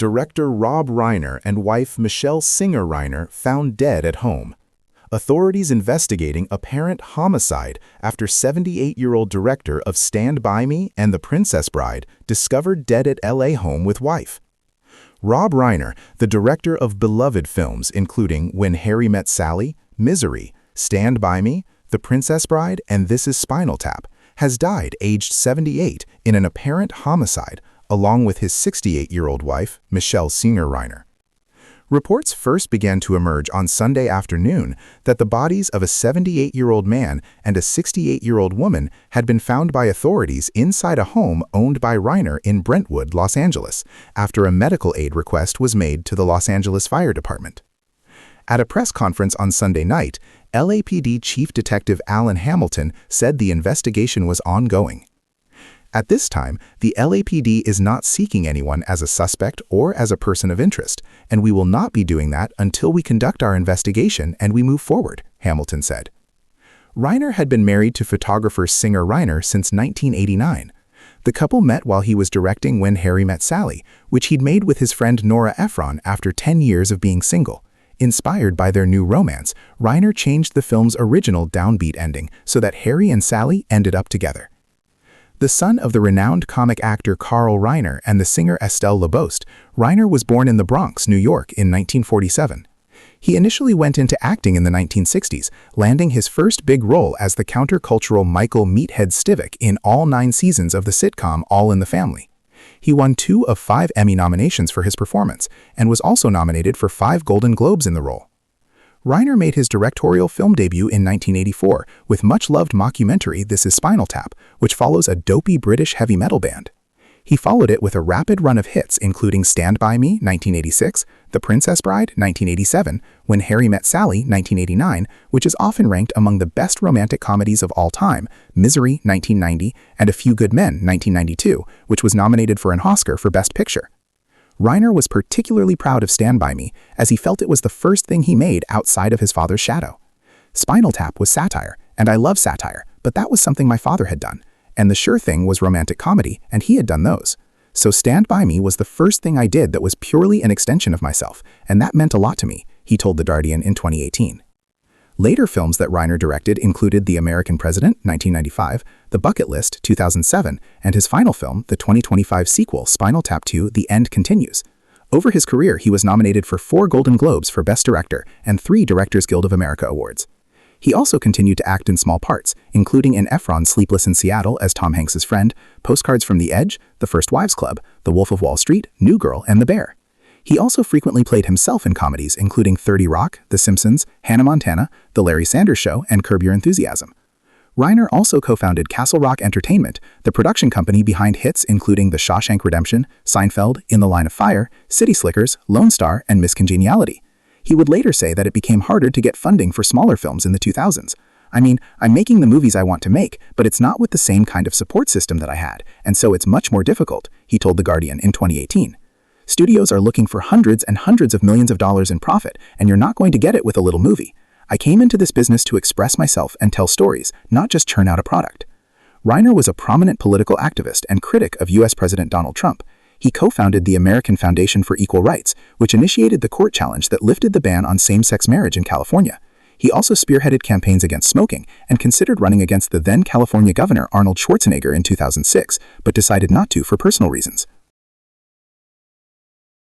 Director Rob Reiner and wife Michele Singer Reiner found dead at home. Authorities investigating apparent homicide after 78-year-old director of Stand By Me and The Princess Bride discovered dead at LA home with wife. Rob Reiner, the director of beloved films including When Harry Met Sally, Misery, Stand By Me, The Princess Bride, and This Is Spinal Tap, has died aged 78 in an apparent homicide, along with his 68-year-old wife, Michele Singer Reiner. Reports first began to emerge on Sunday afternoon that the bodies of a 78-year-old man and a 68-year-old woman had been found by authorities inside a home owned by Reiner in Brentwood, Los Angeles, after a medical aid request was made to the Los Angeles Fire Department. At a press conference on Sunday night, LAPD Chief Detective Alan Hamilton said the investigation was ongoing. At this time, the LAPD is not seeking anyone as a suspect or as a person of interest, and we will not be doing that until we conduct our investigation and we move forward, Hamilton said. Reiner had been married to photographer Singer Reiner since 1989. The couple met while he was directing When Harry Met Sally, which he'd made with his friend Nora Ephron after 10 years of being single. Inspired by their new romance, Reiner changed the film's original downbeat ending so that Harry and Sally ended up together. The son of the renowned comic actor Carl Reiner and the singer Estelle Lebost, Reiner was born in the Bronx, New York in 1947. He initially went into acting in the 1960s, landing his first big role as the countercultural Michael "Meathead" Stivic in all 9 seasons of the sitcom All in the Family. He won 2 of 5 Emmy nominations for his performance and was also nominated for 5 Golden Globes in the role. Reiner made his directorial film debut in 1984 with much-loved mockumentary This Is Spinal Tap, which follows a dopey British heavy metal band. He followed it with a rapid run of hits including Stand By Me, 1986, The Princess Bride, 1987, When Harry Met Sally, 1989, which is often ranked among the best romantic comedies of all time, Misery, 1990, and A Few Good Men, 1992, which was nominated for an Oscar for Best Picture. Reiner was particularly proud of Stand By Me, as he felt it was the first thing he made outside of his father's shadow. Spinal Tap was satire, and I love satire, but that was something my father had done, and The Sure Thing was romantic comedy, and he had done those. So Stand By Me was the first thing I did that was purely an extension of myself, and that meant a lot to me, he told The Guardian in 2018. Later films that Reiner directed included The American President, 1995, The Bucket List, 2007, and his final film, the 2025 sequel, Spinal Tap 2: The End Continues. Over his career, he was nominated for 4 Golden Globes for Best Director and 3 Directors Guild of America awards. He also continued to act in small parts, including in Ephron's Sleepless in Seattle as Tom Hanks's friend, Postcards from the Edge, The First Wives Club, The Wolf of Wall Street, New Girl, and The Bear. He also frequently played himself in comedies including 30 Rock, The Simpsons, Hannah Montana, The Larry Sanders Show, and Curb Your Enthusiasm. Reiner also co-founded Castle Rock Entertainment, the production company behind hits including The Shawshank Redemption, Seinfeld, In the Line of Fire, City Slickers, Lone Star, and Miss Congeniality. He would later say that it became harder to get funding for smaller films in the 2000s. I mean, I'm making the movies I want to make, but it's not with the same kind of support system that I had, and so it's much more difficult, he told The Guardian in 2018. Studios are looking for hundreds and hundreds of millions of dollars in profit, and you're not going to get it with a little movie. I came into this business to express myself and tell stories, not just churn out a product. Reiner was a prominent political activist and critic of U.S. President Donald Trump. He co-founded the American Foundation for Equal Rights, which initiated the court challenge that lifted the ban on same-sex marriage in California. He also spearheaded campaigns against smoking and considered running against the then California Governor Arnold Schwarzenegger in 2006, but decided not to for personal reasons.